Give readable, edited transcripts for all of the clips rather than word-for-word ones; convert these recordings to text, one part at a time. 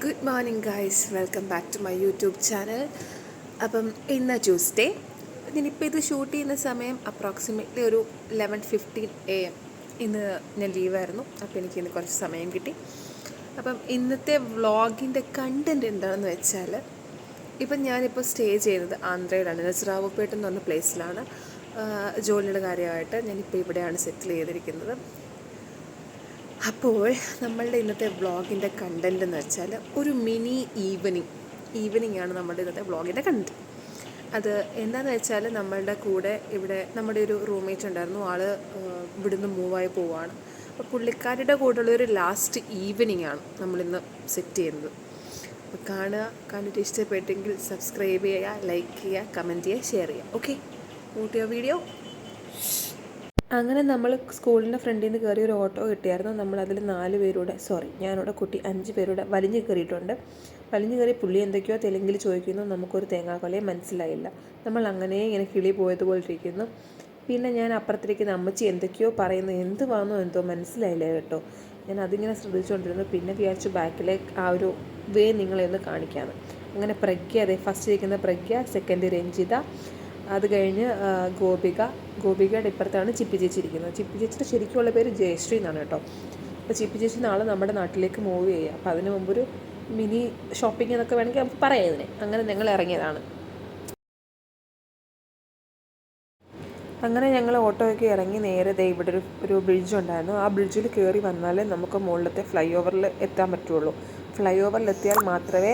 Good morning guys, welcome back to my YouTube channel. അപ്പം ഇന്ന് Tuesday. ഞാനിപ്പോൾ ഇത് ഷൂട്ട് ചെയ്യുന്ന സമയം അപ്രോക്സിമേറ്റ്ലി ഒരു 11:15 AM. ഇന്ന് ഞാൻ ലീവായിരുന്നു, അപ്പോൾ എനിക്കിന്ന് കുറച്ച് സമയം കിട്ടി. അപ്പം ഇന്നത്തെ വ്ളോഗിൻ്റെ കണ്ടൻറ്റ് എന്താണെന്ന് വെച്ചാൽ, ഇപ്പം ഞാനിപ്പോൾ സ്റ്റേ ചെയ്യുന്നത് ആന്ധ്രയിലാണ്, നസ്രാവുപേട്ട് എന്ന് പറഞ്ഞ പ്ലേസിലാണ്. ജോലിയുടെ കാര്യമായിട്ട് ഞാനിപ്പോൾ ഇവിടെയാണ് സെറ്റിൽ ചെയ്തിരിക്കുന്നത്. അപ്പോൾ നമ്മളുടെ ഇന്നത്തെ വ്ളോഗിൻ്റെ കണ്ടൻറ്റ് എന്ന് വെച്ചാൽ ഒരു മിനി ഈവനിങ് ആണ് നമ്മുടെ ഇന്നത്തെ വ്ളോഗിൻ്റെ കണ്ടൻറ്റ്. അത് എന്താണെന്ന് വെച്ചാൽ, നമ്മളുടെ കൂടെ ഇവിടെ നമ്മുടെ ഒരു റൂംമേറ്റ് ഉണ്ടായിരുന്നു. ആൾ ഇവിടുന്ന് മൂവായി പോവുകയാണ്. അപ്പോൾ പുള്ളിക്കാരുടെ കൂടെയുള്ളൊരു ലാസ്റ്റ് ഈവനിങ് ആണ് നമ്മളിന്ന് സെറ്റ് ചെയ്യുന്നത്. അപ്പോൾ കണ്ടിട്ട് ഇഷ്ടപ്പെട്ടെങ്കിൽ സബ്സ്ക്രൈബ് ചെയ്യുക, ലൈക്ക് ചെയ്യുക, കമൻറ്റ് ചെയ്യുക, ഷെയർ ചെയ്യുക. ഓക്കെ, കൂട്ടിയോ വീഡിയോ. അങ്ങനെ നമ്മൾ സ്കൂളിൻ്റെ ഫ്രണ്ടിൽ നിന്ന് കയറി ഒരു ഓട്ടോ കിട്ടിയായിരുന്നു. നമ്മളതിൽ 4 പേരുടെ ഞാനിവിടെ കുട്ടി 5 പേരുടെ വലിഞ്ഞ് കയറിയിട്ടുണ്ട്. വലിഞ്ഞ് കയറി പുള്ളി എന്തൊക്കെയോ തെലുങ്കിൽ ചോദിക്കുന്നു. നമുക്കൊരു തേങ്ങാക്കൊലയെ മനസ്സിലായില്ല. നമ്മൾ അങ്ങനെ ഇങ്ങനെ കിളി പോയതുപോലെ ഇരിക്കുന്നു. പിന്നെ ഞാൻ അപ്പുറത്തിരിക്കുന്ന അമ്മച്ചി എന്തൊക്കെയോ പറയുന്നു, എന്ത് വന്നോ എന്തോ മനസ്സിലായില്ല കേട്ടോ. ഞാൻ അതിങ്ങനെ ശ്രദ്ധിച്ചുകൊണ്ടിരുന്നു. പിന്നെ വിചാരിച്ചു ബാക്കിലെ ആ ഒരു വേ നിങ്ങളെ ഒന്ന് കാണിക്കാമെന്ന്. അങ്ങനെ പ്രഗ്യ, അതെ ഫസ്റ്റ് ഇരിക്കുന്ന പ്രഗ്യ, സെക്കൻഡ് രഞ്ജിത, അത് കഴിഞ്ഞ് ഗോപികയുടെ ഇപ്പുറത്താണ് ചിപ്പി ചേച്ചി ഇരിക്കുന്നത്. ചിപ്പി ചേച്ചിയുടെ ശരിക്കുള്ള പേര് ജയശ്രീ എന്നാണ് കേട്ടോ. അപ്പോൾ ചിപ്പി ചേച്ചി നാളെ നമ്മുടെ നാട്ടിലേക്ക് മൂവ് ചെയ്യുക. അപ്പോൾ അതിന് മുമ്പൊരു മിനി ഷോപ്പിംഗ് എന്നൊക്കെ വേണമെങ്കിൽ നമുക്ക് പറയാം ഇതിനെ. അങ്ങനെ ഞങ്ങൾ ഇറങ്ങിയതാണ്. അങ്ങനെ ഞങ്ങൾ ഓട്ടോയൊക്കെ ഇറങ്ങി നേരെ ഇവിടെ ഒരു ബ്രിഡ്ജ് ഉണ്ടായിരുന്നു. ആ ബ്രിഡ്ജിൽ കയറി വന്നാലേ നമുക്ക് മുകളിലത്തെ ഫ്ലൈ ഓവറിൽ എത്താൻ പറ്റുള്ളൂ. ഫ്ലൈ ഓവറിലെത്തിയാൽ മാത്രമേ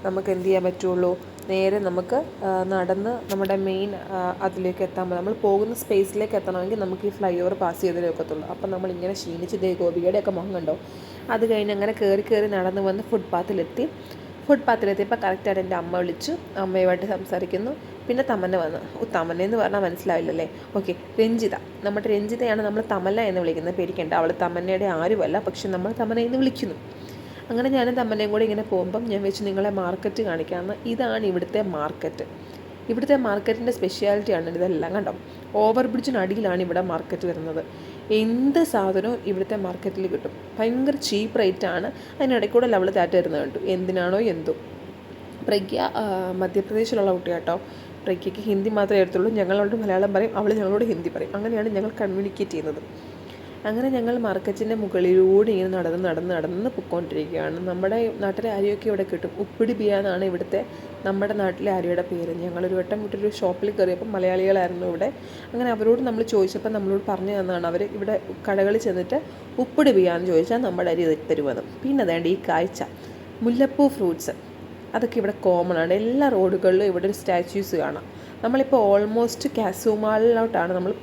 നമുക്ക് എന്ത് ചെയ്യാൻ പറ്റുള്ളൂ, നേരെ നമുക്ക് നടന്ന് നമ്മുടെ മെയിൻ അതിലേക്ക് എത്താൻ പറ്റും. നമ്മൾ പോകുന്ന സ്പേസിലേക്ക് എത്തണമെങ്കിൽ നമുക്ക് ഈ ഫ്ലൈ ഓവർ പാസ് ചെയ്തേ ഒക്കത്തുള്ളൂ. അപ്പം നമ്മളിങ്ങനെ ക്ഷീണിച്ച് ഗോപികയുടെയൊക്കെ മുഖം കണ്ടോ. അത് കഴിഞ്ഞ് അങ്ങനെ കയറി നടന്ന് വന്ന് ഫുട്പാത്തിലെത്തിയപ്പോൾ കറക്റ്റായിട്ട് എൻ്റെ അമ്മ വിളിച്ചു. അമ്മയുമായിട്ട് സംസാരിക്കുന്നു. പിന്നെ തമന്ന വന്നു. തമന്നയെന്ന് പറഞ്ഞാൽ മനസ്സിലാവില്ലല്ലേ. ഓക്കെ, നമ്മുടെ രഞ്ജിതയാണ് നമ്മൾ തമന്ന എന്ന് വിളിക്കുന്നത്. പേടിക്കേണ്ട, അവൾ തമന്നയുടെ ആരുമല്ല, പക്ഷെ നമ്മൾ തമന്ന എന്ന് വിളിക്കുന്നു. അങ്ങനെ ഞാനും തമ്മനെയും കൂടി ഇങ്ങനെ പോകുമ്പം ഞാൻ വെച്ച് നിങ്ങളെ മാർക്കറ്റ് കാണിക്കാമെന്ന്. ഇതാണ് ഇവിടുത്തെ മാർക്കറ്റ്. ഇവിടുത്തെ മാർക്കറ്റിൻ്റെ സ്പെഷ്യാലിറ്റിയാണ് ഇതെല്ലാം കണ്ടോ. ഓവർ ബ്രിഡ്ജിനടിയിലാണ് ഇവിടെ മാർക്കറ്റ് വരുന്നത്. എന്ത് സാധനവും ഇവിടുത്തെ മാർക്കറ്റിൽ കിട്ടും. ഭയങ്കര ചീപ്പ് റേറ്റാണ്. അതിനിടയ്ക്കൂടെ അവൾ താറ്റ വരുന്നത് കണ്ടു. എന്തിനാണോ എന്തോ. പ്രഗ്യ മധ്യപ്രദേശിലുള്ള കുട്ടിയാട്ടോ. പ്രഗ്യയ്ക്ക് ഹിന്ദി മാത്രമേ എടുത്തുള്ളൂ. ഞങ്ങളോട് മലയാളം പറയും, അവൾ ഞങ്ങളോട് ഹിന്ദി പറയും. അങ്ങനെയാണ് ഞങ്ങൾ കമ്മ്യൂണിക്കേറ്റ് ചെയ്യുന്നത്. അങ്ങനെ ഞങ്ങൾ മാർക്കറ്റിൻ്റെ മുകളിലൂടെ ഇങ്ങനെ നടന്ന് പൊയ്ക്കൊണ്ടിരിക്കുകയാണ്. നമ്മുടെ നാട്ടിലെ അരിയൊക്കെ ഇവിടെ കിട്ടും. ഉപ്പിടി ബിയ എന്നാണ് ഇവിടുത്തെ നമ്മുടെ നാട്ടിലെ അരിയുടെ പേര്. ഞങ്ങളൊരു വട്ടം ഒരു ഷോപ്പിൽ കയറിയപ്പോൾ മലയാളികളായിരുന്നു ഇവിടെ. അങ്ങനെ അവരോട് നമ്മൾ ചോദിച്ചപ്പോൾ നമ്മളോട് പറഞ്ഞു തന്നതാണ്. അവർ ഇവിടെ കടകളിൽ ചെന്നിട്ട് ഉപ്പിടി ബിയ എന്ന് ചോദിച്ചാൽ നമ്മുടെ അരി തരുമെന്ന്. പിന്നെ അതേണ്ട ഈ കാഴ്ച മുല്ലപ്പൂ ഫ്രൂട്ട്സ്, അതൊക്കെ ഇവിടെ കോമൺ ആണ്. എല്ലാ റോഡുകളിലും ഇവിടെ ഒരു സ്റ്റാച്യൂസ് കാണാം. നമ്മളിപ്പോൾ ഓൾമോസ്റ്റ് കാസുമാളിലോട്ടാണ് നമ്മൾ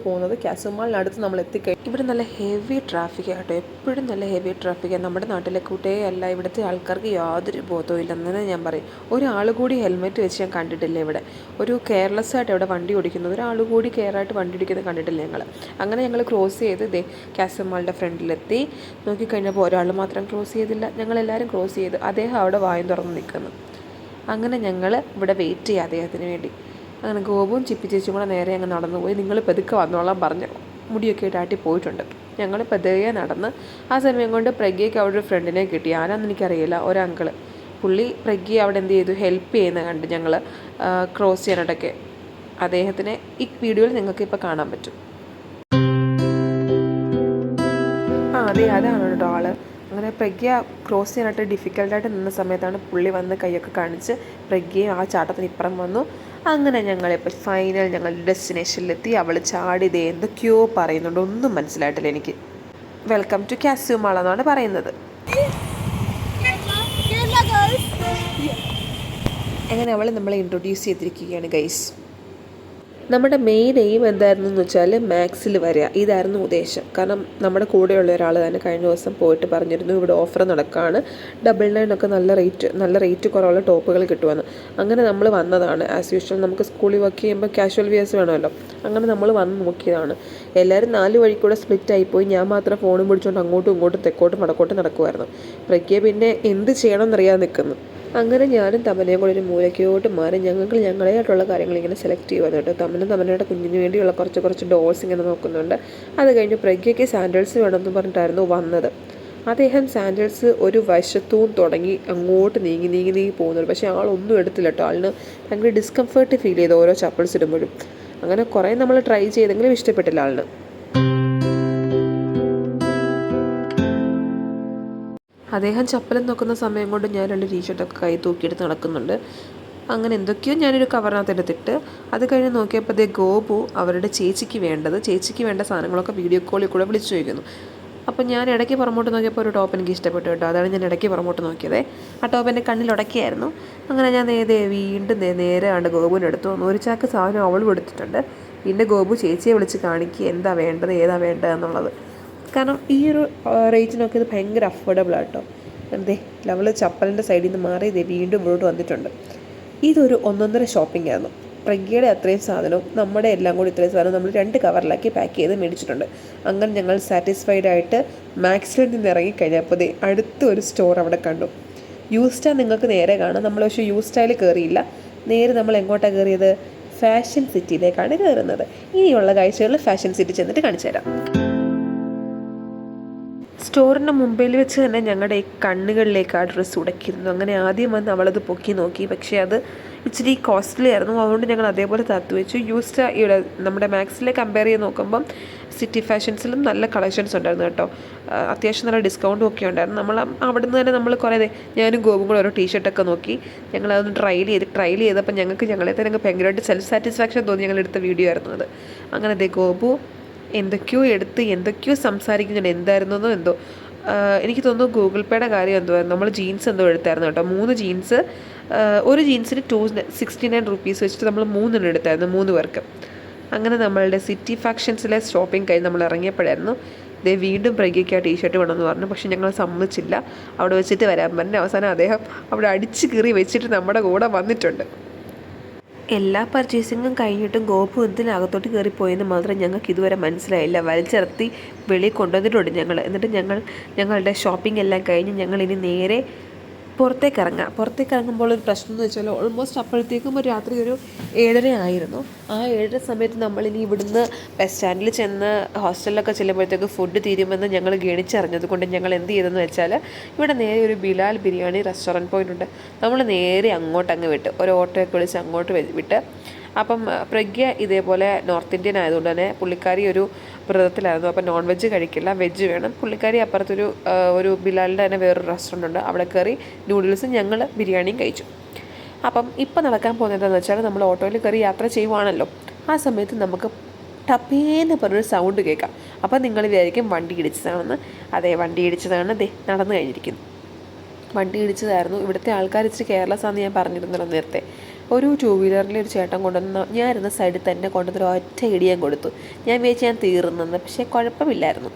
പോകുന്നത്. കാസുമാളിനടുത്ത് നമ്മൾ എത്തിക്കഴിഞ്ഞു. ഇവിടെ നല്ല ഹെവി ട്രാഫിക് ആട്ടോ, എപ്പോഴും നല്ല ഹെവി ട്രാഫിക്കാണ്. നമ്മുടെ നാട്ടിലെ കൂട്ടേ അല്ല, ഇവിടുത്തെ ആൾക്കാർക്ക് യാതൊരു ബോധവും ഇല്ലെന്ന് ഞാൻ പറയും. ഒരാൾ കൂടി ഹെൽമെറ്റ് വെച്ച് ഞാൻ കണ്ടിട്ടില്ല ഇവിടെ. ഒരു കെയർലെസ് ആയിട്ട് ഇവിടെ വണ്ടി ഓടിക്കുന്നത്, ഒരാൾ കൂടി കെയറായിട്ട് വണ്ടി ഓടിക്കുന്നത് കണ്ടിട്ടില്ല ഞങ്ങൾ. അങ്ങനെ ഞങ്ങൾ ക്രോസ് ചെയ്ത് കാസുമാളിൻ്റെ ഫ്രണ്ടിലെത്തി. നോക്കിക്കഴിഞ്ഞപ്പോൾ ഒരാൾ മാത്രം ക്രോസ് ചെയ്തില്ല, ഞങ്ങളെല്ലാവരും ക്രോസ് ചെയ്ത്. അദ്ദേഹം അവിടെ വായും തുറന്ന് നിൽക്കുന്നു. അങ്ങനെ ഞങ്ങൾ ഇവിടെ വെയിറ്റ് ചെയ്യുക അദ്ദേഹത്തിന് വേണ്ടി. അങ്ങനെ ഗോപുവും ചിപ്പി ചേച്ചിയും കൂടെ നേരെ അങ്ങ് നടന്നു പോയി. നിങ്ങൾ പതുക്കെ വന്നോളാം പറഞ്ഞ് മുടിയൊക്കെ ഇട്ടാട്ടി പോയിട്ടുണ്ട്. ഞങ്ങൾ പതുക്കെ നടന്ന് ആ സമയം കൊണ്ട് പ്രഗ്യയ്ക്ക് അവിടെ ഒരു ഫ്രണ്ടിനെ കിട്ടി. ആരാന്ന് എനിക്കറിയില്ല, ഒരങ്കിള്. പുള്ളി പ്രഗ്യയെ അവിടെ എന്ത് ചെയ്തു, ഹെൽപ്പ് ചെയ്യുന്ന കണ്ട് ഞങ്ങൾ ക്രോസ് ചെയ്യാനായിട്ടൊക്കെ. അദ്ദേഹത്തിനെ ഈ വീഡിയോയിൽ നിങ്ങൾക്ക് ഇപ്പോൾ കാണാൻ പറ്റും. അതെ, അതാണ് കേട്ടോ ആള്. അങ്ങനെ പ്രഗ്യ ക്രോസ് ചെയ്യാനായിട്ട് ഡിഫിക്കൽട്ടായിട്ട് നിന്ന സമയത്താണ് പുള്ളി വന്ന് കൈയൊക്കെ കാണിച്ച് പ്രഗ്യയും ആ ചാട്ടത്തിന് ഇപ്പുറം വന്നു. അങ്ങനെ ഞങ്ങളിപ്പോൾ ഞങ്ങൾ ഡെസ്റ്റിനേഷനിലെത്തി. അവൾ ചാടിയത് എന്തൊക്കെയോ പറയുന്നുണ്ട്, ഒന്നും മനസ്സിലായിട്ടില്ല എനിക്ക്. വെൽക്കം ടു കാസുമാൾ എന്നാണ് പറയുന്നത്. അങ്ങനെ അവൾ നമ്മളെ ഇൻട്രൊഡ്യൂസ് ചെയ്തിരിക്കുകയാണ് ഗൈസ്. നമ്മുടെ മെയിൻ എയിം എന്തായിരുന്നു എന്ന് വെച്ചാൽ മാക്സിൽ വരിക. ഇതായിരുന്നു ഉദ്ദേശം. കാരണം നമ്മുടെ കൂടെയുള്ള ഒരാൾ തന്നെ കഴിഞ്ഞ ദിവസം പോയിട്ട് പറഞ്ഞിരുന്നു ഇവിടെ ഓഫർ നടക്കുകയാണ്, 99 ഒക്കെ നല്ല റേറ്റ് കുറവുള്ള ടോപ്പുകൾ കിട്ടുമെന്ന്. അങ്ങനെ നമ്മൾ വന്നതാണ്. ആസ് യൂഷ്വൽ നമുക്ക് സ്കൂളിൽ വർക്ക് ചെയ്യുമ്പോൾ കാഷ്വൽ വിയേഴ്സ് വേണമല്ലോ. അങ്ങനെ നമ്മൾ വന്ന് നോക്കിയതാണ്. എല്ലാവരും 4 വഴിക്കൂടെ സ്പ്ലിറ്റ് ആയിപ്പോയി. ഞാൻ മാത്രം ഫോണും പിടിച്ചുകൊണ്ട് അങ്ങോട്ടും ഇങ്ങോട്ടും തെക്കോട്ടും വടക്കോട്ടും നടക്കുമായിരുന്നു. പ്രഗ്യ പിന്നെ എന്ത് ചെയ്യണമെന്നറിയാതെ നിൽക്കുന്നു. അങ്ങനെ ഞാനും തമനയും കൂടി ഒരു മൂലയ്ക്കോട്ട് മാറി ഞങ്ങളായിട്ടുള്ള കാര്യങ്ങൾ ഇങ്ങനെ സെലക്ട് ചെയ്യുമായിരുന്നു കേട്ടോ. തമനയുടെ കുഞ്ഞിന് വേണ്ടിയുള്ള കുറച്ച് ഡോൾസ് ഇങ്ങനെ നോക്കുന്നുണ്ട്. അത് കഴിഞ്ഞ് പ്രഗ്യയ്ക്ക് സാൻഡൽസ് വേണമെന്ന് പറഞ്ഞിട്ടായിരുന്നു വന്നത്. അദ്ദേഹം സാൻഡൽസ് ഒരു വശത്തും തുടങ്ങി അങ്ങോട്ട് നീങ്ങി നീങ്ങി നീങ്ങി പോകുന്നുള്ളൂ. പക്ഷേ ആളൊന്നും എടുത്തില്ല കേട്ടോ. ആളിന് ഭയങ്കര ഡിസ്കംഫേർട്ട് ഫീൽ ചെയ്തു ഓരോ ചപ്പൽസ് ഇടുമ്പോഴും. അങ്ങനെ കുറേ നമ്മൾ ട്രൈ ചെയ്തെങ്കിലും ഇഷ്ടപ്പെട്ടില്ല ആളിന്. അദ്ദേഹം ചപ്പലം നോക്കുന്ന സമയം കൊണ്ട് ഞാൻ 2 ടീഷർട്ടൊക്കെ കൈ തൂക്കിയെടുത്ത് നടക്കുന്നുണ്ട്. അങ്ങനെ എന്തൊക്കെയോ ഞാനൊരു കവറിനകത്ത് എടുത്തിട്ട് അത് കഴിഞ്ഞ് നോക്കിയപ്പോൾ ഗോപു അവരുടെ ചേച്ചിക്ക് വേണ്ട സാധനങ്ങളൊക്കെ വീഡിയോ കോളിൽ കൂടെ വിളിച്ചു ചോദിക്കുന്നു. അപ്പം ഞാൻ ഇടയ്ക്ക് പുറമോട്ട് നോക്കിയപ്പോൾ ഒരു ടോപ്പ് എനിക്ക് ഇഷ്ടപ്പെട്ടു കേട്ടോ. അതാണ് ഞാൻ ഇടയ്ക്ക് പുറമോട്ട് നോക്കിയത്. ആ ടോപ്പ് എൻ്റെ കണ്ണിൽ ഉടക്കിയായിരുന്നു. അങ്ങനെ ഞാൻ വീണ്ടും നേരെ കണ്ട് ഗോപുവിൻ്റെ അടുത്ത് വന്നു. ഒരു ചാക്ക് സാധനം അവളും എടുത്തിട്ടുണ്ട്. പിന്നെ ഗോപു ചേച്ചിയെ വിളിച്ച് കാണിക്കുക എന്താ വേണ്ടത് ഏതാ വേണ്ടത് എന്നുള്ളത്. കാരണം ഈ ഒരു റേറ്റിനൊക്കെ ഇത് ഭയങ്കര അഫോർഡബിൾ ആട്ടോ. നമ്മൾ ചപ്പലിൻ്റെ സൈഡിൽ നിന്ന് മാറി വീണ്ടും ഇവിടോട്ട് വന്നിട്ടുണ്ട്. ഇതൊരു ഒന്നൊന്നര ഷോപ്പിംഗ് ആയിരുന്നു. പ്രഗ്യയുടെ അത്രയും സാധനവും നമ്മുടെ എല്ലാം കൂടി ഇത്രയും സാധനം നമ്മൾ 2 കവറിലാക്കി പാക്ക് ചെയ്ത് മേടിച്ചിട്ടുണ്ട്. അങ്ങനെ ഞങ്ങൾ സാറ്റിസ്ഫൈഡ് ആയിട്ട് മാക്സിൽ നിന്ന് ഇറങ്ങിക്കഴിഞ്ഞപ്പോൾ അടുത്ത ഒരു സ്റ്റോർ അവിടെ കണ്ടു. യൂസ്റ്റാ നിങ്ങൾക്ക് നേരെ കാണാം. നമ്മൾ പക്ഷേ യൂസ്റ്റായിൽ കയറിയില്ല. നേരെ നമ്മൾ എങ്ങോട്ടാണ് കയറിയത്? ഫാഷൻ സിറ്റിയിലേക്കാണ് കയറുന്നത്. ഇനിയുള്ള കാഴ്ചകളിൽ ഫാഷൻ സിറ്റി ചെന്നിട്ട് കാണിച്ചു തരാം. സ്റ്റോറിൻ്റെ മുമ്പിൽ വെച്ച് തന്നെ ഞങ്ങളുടെ ഈ കണ്ണുകളിലേക്ക് ആ ഡ്രസ്സ് ഉടക്കിയിരുന്നു. അങ്ങനെ ആദ്യം വന്ന് അവളത് പൊക്കി നോക്കി. പക്ഷേ അത് ഇച്ചിരി കോസ്റ്റ്ലി ആയിരുന്നു. അതുകൊണ്ട് ഞങ്ങൾ അതേപോലെ തത്തു വെച്ചു. യൂസ്ഡ് ഇവിടെ നമ്മുടെ മാക്സിലെ കമ്പയർ ചെയ്ത് നോക്കുമ്പം സിറ്റി ഫാഷൻസിലും നല്ല കളക്ഷൻസ് ഉണ്ടായിരുന്നു കേട്ടോ. അത്യാവശ്യം നല്ല ഡിസ്കൗണ്ടും ഒക്കെ ഉണ്ടായിരുന്നു. നമ്മൾ അവിടെ നിന്ന് തന്നെ നമ്മൾ കുറേ ഞാനും ഗോപും കൂടെ ഓരോ ടീഷർട്ടൊക്കെ നോക്കി. ഞങ്ങളതൊന്ന് ട്രയൽ ചെയ്തപ്പോൾ ഞങ്ങളെ തന്നെ ഭയങ്കരമായിട്ട് സെൽഫ് സാറ്റിസ്ഫാക്ഷൻ തോന്നി. ഞങ്ങളെടുത്ത വീഡിയോ ആയിരുന്നു അത്. അങ്ങനെ ഗോപു എന്തൊക്കെയോ സംസാരിക്കുന്നുണ്ട്. എന്തായിരുന്നോ എന്തോ. എനിക്ക് തോന്നുന്നു ഗൂഗിൾ പേയുടെ കാര്യം എന്തോ ആയിരുന്നു. നമ്മൾ ജീൻസ് എന്തോ എടുത്തായിരുന്നു കേട്ടോ. 3 ജീൻസ്, ഒരു ജീൻസിന് 269 rupees വെച്ചിട്ട് നമ്മൾ 3 എടുത്തായിരുന്നു 3 പേർക്ക്. അങ്ങനെ നമ്മളുടെ സിറ്റി ഫാഷൻസിലെ ഷോപ്പിംഗ് കഴിഞ്ഞ് നമ്മൾ ഇറങ്ങിയപ്പോഴായിരുന്നു വീണ്ടും പ്രഗ്യയ്ക്ക് ആ ടീഷർട്ട് വേണമെന്ന് പറഞ്ഞു. പക്ഷെ ഞങ്ങൾ സമ്മതിച്ചില്ല. അവിടെ വെച്ചിട്ട് വരാൻ പറഞ്ഞു. അവസാനം അദ്ദേഹം അവിടെ അടിച്ച് കീറി വെച്ചിട്ട് നമ്മുടെ കൂടെ വന്നിട്ടുണ്ട്. എല്ലാ പർച്ചേസിങ്ങും കഴിഞ്ഞിട്ടും ഗോപു എന്തിനകത്തോട്ട് കയറിപ്പോയെന്ന് മാത്രം ഞങ്ങൾക്ക് ഇതുവരെ മനസ്സിലായില്ല. വലിച്ചിറത്തി വെളിയിൽ കൊണ്ടുവന്നിട്ടുണ്ട് ഞങ്ങൾ. എന്നിട്ട് ഞങ്ങളുടെ ഷോപ്പിംഗ് എല്ലാം കഴിഞ്ഞ് ഞങ്ങളിനി നേരെ പുറത്തേക്ക് ഇറങ്ങുമ്പോൾ ഒരു പ്രശ്നം എന്ന് വെച്ചാൽ ഓൾമോസ്റ്റ് അപ്പോഴത്തേക്കും ഒരു രാത്രി ഒരു 7:30 ആയിരുന്നു. ആ 7:30 സമയത്ത് നമ്മളിനി ഇവിടുന്ന് ബസ് സ്റ്റാൻഡിൽ ചെന്ന് ഹോസ്റ്റലിലൊക്കെ ചെല്ലുമ്പോഴത്തേക്ക് ഫുഡ് തീരുമെന്ന് ഞങ്ങൾ ഗണിച്ചറിഞ്ഞത് കൊണ്ട് ഞങ്ങൾ എന്ത് ചെയ്തെന്ന് വെച്ചാൽ ഇവിടെ നേരെ ഒരു ബിലാൽ ബിരിയാണി റെസ്റ്റോറൻറ്റ് പോയിട്ടുണ്ട്. നമ്മൾ നേരെ അങ്ങോട്ടങ്ങ് വിട്ട് ഒരു ഓട്ടോയൊക്കെ വിളിച്ച് അങ്ങോട്ട് വിട്ട്. അപ്പം പ്രഗ്യ ഇതേപോലെ നോർത്ത് ഇന്ത്യൻ ആയതുകൊണ്ട് തന്നെ പുള്ളിക്കാരി ഒരു വ്രതത്തിലായിരുന്നു. അപ്പം നോൺ വെജ് കഴിക്കില്ല, വെജ് വേണം. പുള്ളിക്കാരി അപ്പുറത്തൊരു ബിലാലിൻ്റെ തന്നെ വേറൊരു റെസ്റ്റോറൻ്റ് ഉണ്ട്. അവിടെ കയറി നൂഡിൽസും ഞങ്ങൾ ബിരിയാണിയും കഴിച്ചു. അപ്പം ഇപ്പം നടക്കാൻ പോകുന്നത് എന്താണെന്ന് വെച്ചാൽ നമ്മൾ ഓട്ടോയിൽ കയറി യാത്ര ചെയ്യുവാണല്ലോ. ആ സമയത്ത് നമുക്ക് ടപ്പേന്ന് പറഞ്ഞൊരു സൗണ്ട് കേൾക്കാം. അപ്പം നിങ്ങൾ വിചാരിക്കും വണ്ടി ഇടിച്ചതാണെന്ന്. അതെ, വണ്ടി ഇടിച്ചതാണ്. നടന്നു കഴിഞ്ഞിരിക്കുന്നു. വണ്ടി ഇടിച്ചതായിരുന്നു. ഇവിടുത്തെ ആൾക്കാർ ഇച്ചിരി കെയർലെസ്സാണെന്ന് ഞാൻ പറഞ്ഞിരുന്നല്ലോ നേരത്തെ. ഒരു 2 വീലറിൽ ഒരു ചേട്ടൻ കൊണ്ടുവന്ന് ഞാനിരുന്ന സൈഡിൽ തന്നെ കൊണ്ടുവന്നൊരു ഒറ്റ ഇടിയാൻ കൊടുത്തു. ഞാൻ വിചാരിച്ചു ഞാൻ തീർന്നെന്ന്. പക്ഷേ കുഴപ്പമില്ലായിരുന്നു.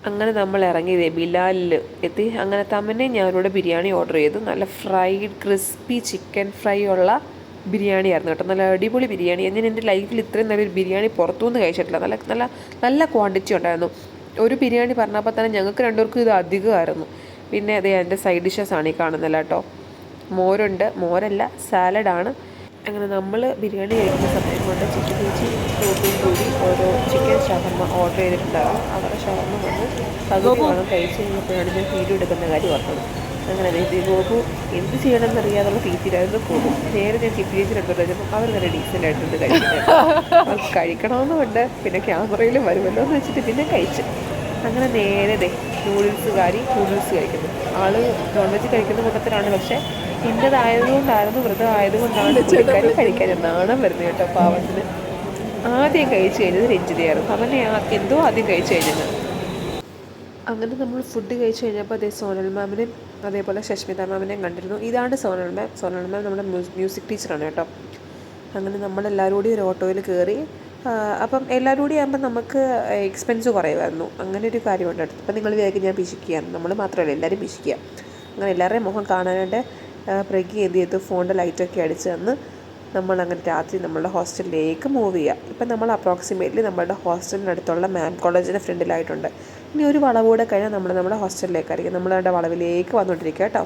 അങ്ങനെ നമ്മൾ ഇറങ്ങി ബിലാലിൽ എത്തി. അങ്ങനെ തമ്മനെ ഞാനിവിടെ ബിരിയാണി ഓർഡർ ചെയ്തു. നല്ല ഫ്രൈഡ് ക്രിസ്പി ചിക്കൻ ഫ്രൈ ഉള്ള ബിരിയാണി ആയിരുന്നു കേട്ടോ. നല്ല അടിപൊളി ബിരിയാണി. ഞാൻ എൻ്റെ ലൈഫിൽ ഇത്രയും നല്ലൊരു ബിരിയാണി പുറത്തുനിന്ന് കഴിച്ചിട്ടില്ല. നല്ല ക്വാണ്ടിറ്റി ഉണ്ടായിരുന്നു. ഒരു ബിരിയാണി പറഞ്ഞപ്പോൾ തന്നെ ഞങ്ങൾക്ക് 2 പേർക്കും ഇത് അധികമായിരുന്നു. പിന്നെ എൻ്റെ സൈഡ് ഡിഷസാണ് ഈ കാണുന്നില്ല കേട്ടോ. മോരല്ല സാലഡാണ്. അങ്ങനെ നമ്മൾ ബിരിയാണി കഴിക്കുന്ന സമയം കൊണ്ട് ചിക്കൻ ചേച്ചി ഗോപിയും കൂടി ഓരോ ചിക്കൻ ഷവർമ്മ ഓർഡർ ചെയ്തിട്ടുണ്ടായിരുന്നു. അവരുടെ ഷവർമ്മ വന്ന് പകുതി വേണം കഴിച്ച് കഴിഞ്ഞപ്പോഴാണ് ഞാൻ വീഡിയോ എടുക്കുന്ന കാര്യം ഓർത്തത്. അങ്ങനെ ഗോപു എന്ത് ചെയ്യണമെന്നറിയാതുള്ള തീറ്റിയിലായിരുന്നു പോകും. നേരെ ഞാൻ ചിക്കൻ ചേച്ചി എടുത്തിട്ട് അവർ നല്ല ഡീസൻ്റ് ആയിട്ടുണ്ട് കഴിക്കുന്നത്. അവർ കഴിക്കണമെന്നുണ്ട്. പിന്നെ ക്യാമറയിൽ വരുമല്ലോ എന്ന് വെച്ചിട്ട് പിന്നെ കഴിച്ച്. അങ്ങനെ നേരെ നൂഡിൽസ് കഴിക്കുന്നു. ആൾ നോൺ വെജ് കഴിക്കുന്ന കൂട്ടത്തിലാണ്. പക്ഷേ ഇന്നതായതുകൊണ്ടായിരുന്നു, വ്രതം ആയതുകൊണ്ടാണ് പുള്ളിക്കാരി കഴിക്കാൻ നാണം വരുന്നത് കേട്ടോ. പാവത്തിന് ആദ്യം കഴിച്ചു കഴിഞ്ഞത് രഞ്ജിതയായിരുന്നു. അവനെ എന്തോ ആദ്യം കഴിച്ചു കഴിഞ്ഞത്. അങ്ങനെ നമ്മൾ ഫുഡ് കഴിച്ചു കഴിഞ്ഞപ്പോൾ സോനൽ മാമിനെയും അതേപോലെ ശശ്മിത മാമിനെയും കണ്ടിരുന്നു. ഇതാണ് സോനൽ മാം നമ്മുടെ മ്യൂസിക് ടീച്ചറാണ് കേട്ടോ. അങ്ങനെ നമ്മളെല്ലാവരും കൂടി ഒരു ഓട്ടോയിൽ കയറി. അപ്പം എല്ലാവരും കൂടി ആകുമ്പോൾ നമുക്ക് എക്സ്പെൻസ് കുറയുമായിരുന്നു. അങ്ങനെ ഒരു കാര്യമുണ്ട്. അപ്പം നിങ്ങൾ വിചാരിക്കും ഞാൻ പിശിക്കുകയാണ്. നമ്മൾ മാത്രമല്ല, എല്ലാവരും പിശിക്കുക. അങ്ങനെ എല്ലാവരുടെയും മുഖം കാണാനായിട്ട് പ്രഗ്യ എന്ത് ചെയ്തു, ഫോണിൻ്റെ ലൈറ്റൊക്കെ അടിച്ച് തന്ന് നമ്മളങ്ങനെ രാത്രി നമ്മളുടെ ഹോസ്റ്റലിലേക്ക് മൂവ് ചെയ്യുക. ഇപ്പം നമ്മൾ അപ്രോക്സിമേറ്റ്ലി നമ്മളുടെ ഹോസ്റ്റലിനടുത്തുള്ള മാം കോളേജിൻ്റെ ഫ്രണ്ടിലായിട്ടുണ്ട്. ഇനി ഒരു വളവ് കൂടെ കഴിഞ്ഞാൽ നമ്മൾ നമ്മുടെ ഹോസ്റ്റലിലേക്കായിരിക്കും. നമ്മളുടെ വളവിലേക്ക് വന്നുകൊണ്ടിരിക്കുക കേട്ടോ.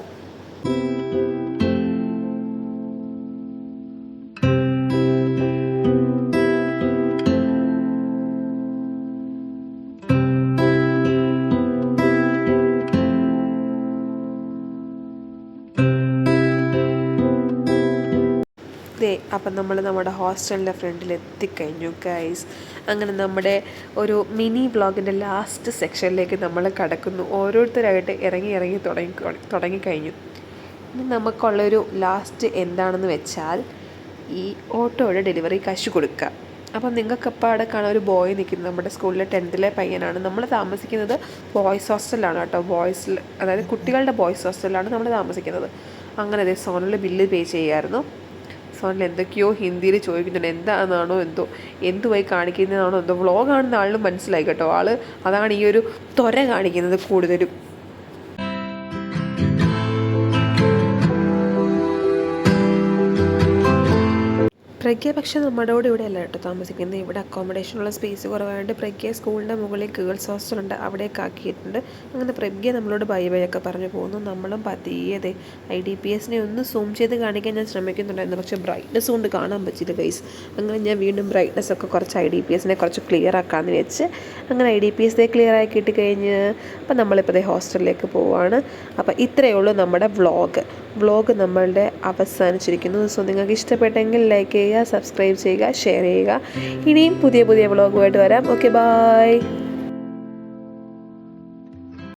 അപ്പം നമ്മൾ നമ്മുടെ ഹോസ്റ്റലിൻ്റെ ഫ്രണ്ടിൽ എത്തിക്കഴിഞ്ഞു ഗൈസ്. അങ്ങനെ നമ്മുടെ ഒരു മിനി വ്ളോഗിൻ്റെ ലാസ്റ്റ് സെക്ഷനിലേക്ക് നമ്മൾ കടക്കുന്നു. ഓരോരുത്തരായിട്ട് ഇറങ്ങി തുടങ്ങിക്കഴിഞ്ഞു. ഇനി നമുക്കുള്ളൊരു ലാസ്റ്റ് എന്താണെന്ന് വെച്ചാൽ ഈ ഓട്ടോയുടെ ഡെലിവറി കാശ് കൊടുക്കുക. അപ്പം നിങ്ങൾക്കപ്പോൾ അവിടെ കാണാൻ ഒരു ബോയ് നിൽക്കുന്നത് നമ്മുടെ സ്കൂളിലെ 10th പയ്യനാണ്. നമ്മൾ താമസിക്കുന്നത് ബോയ്സ് ഹോസ്റ്റലിലാണ് കേട്ടോ. ബോയ്സിൽ, അതായത് കുട്ടികളുടെ ബോയ്സ് ഹോസ്റ്റലിലാണ് നമ്മൾ താമസിക്കുന്നത്. അങ്ങനെ അതേ സോണൽ ബില്ല് പേ ചെയ്യായിരുന്നു. സോണൽ എന്തൊക്കെയോ ഹിന്ദിയിൽ ചോദിക്കുന്നുണ്ട്. എന്താണെന്നാണോ എന്തുമായി കാണിക്കുന്നതാണോ എന്തോ. വ്ളോഗാണെന്ന് ആളിനും മനസ്സിലായി കേട്ടോ. അതാണ് ഈ ഒരു ത്വര കാണിക്കുന്നത് കൂടുതലും. പ്രഗ്യ പക്ഷേ നമ്മുടെ ഇവിടെ അല്ല കേട്ടോ താമസിക്കുന്നത്. ഇവിടെ അക്കോമഡേഷനുള്ള സ്പേസ് കുറവായതുകൊണ്ട് പ്രഗ്യ സ്കൂളിൻ്റെ മുകളിൽ ഗേൾസ് ഹോസ്റ്റലുണ്ട്, അവിടേക്ക് ആക്കിയിട്ടുണ്ട്. അങ്ങനെ പ്രഗ്യ നമ്മളോട് ബൈ ഒക്കെ പറഞ്ഞു പോകുന്നു. നമ്മളും പതിയെ IDPS ഒന്ന് സൂം ചെയ്ത് കാണിക്കാൻ ഞാൻ ശ്രമിക്കുന്നുണ്ടായിരുന്നു. പക്ഷേ ബ്രൈറ്റ്നസ് കൊണ്ട് കാണാൻ പറ്റില്ല ഗൈസ്. അങ്ങനെ ഞാൻ വീണ്ടും ബ്രൈറ്റ്നസ് ഒക്കെ കുറച്ച് IDPS കുറച്ച് ക്ലിയർ ആക്കാമെന്ന് വെച്ച് അങ്ങനെ IDPS ക്ലിയർ ആക്കിയിട്ട് കഴിഞ്ഞ് അപ്പം നമ്മളിപ്പോൾ ഹോസ്റ്റലിലേക്ക് പോവുകയാണ്. അപ്പോൾ ഇത്രയേ ഉള്ളൂ നമ്മുടെ വ്ളോഗ് നമ്മളുടെ അവസാനിച്ചിരിക്കുന്നു. സോ നിങ്ങൾക്ക് ഇഷ്ടപ്പെട്ടെങ്കിൽ ലൈക്ക് ചെയ്യുക, സബ്സ്ക്രൈബ് ചെയ്യുക, ഷെയർ ചെയ്യുക. ഇനിയും പുതിയ വ്ളോഗുമായിട്ട് വരാം. Okay, by.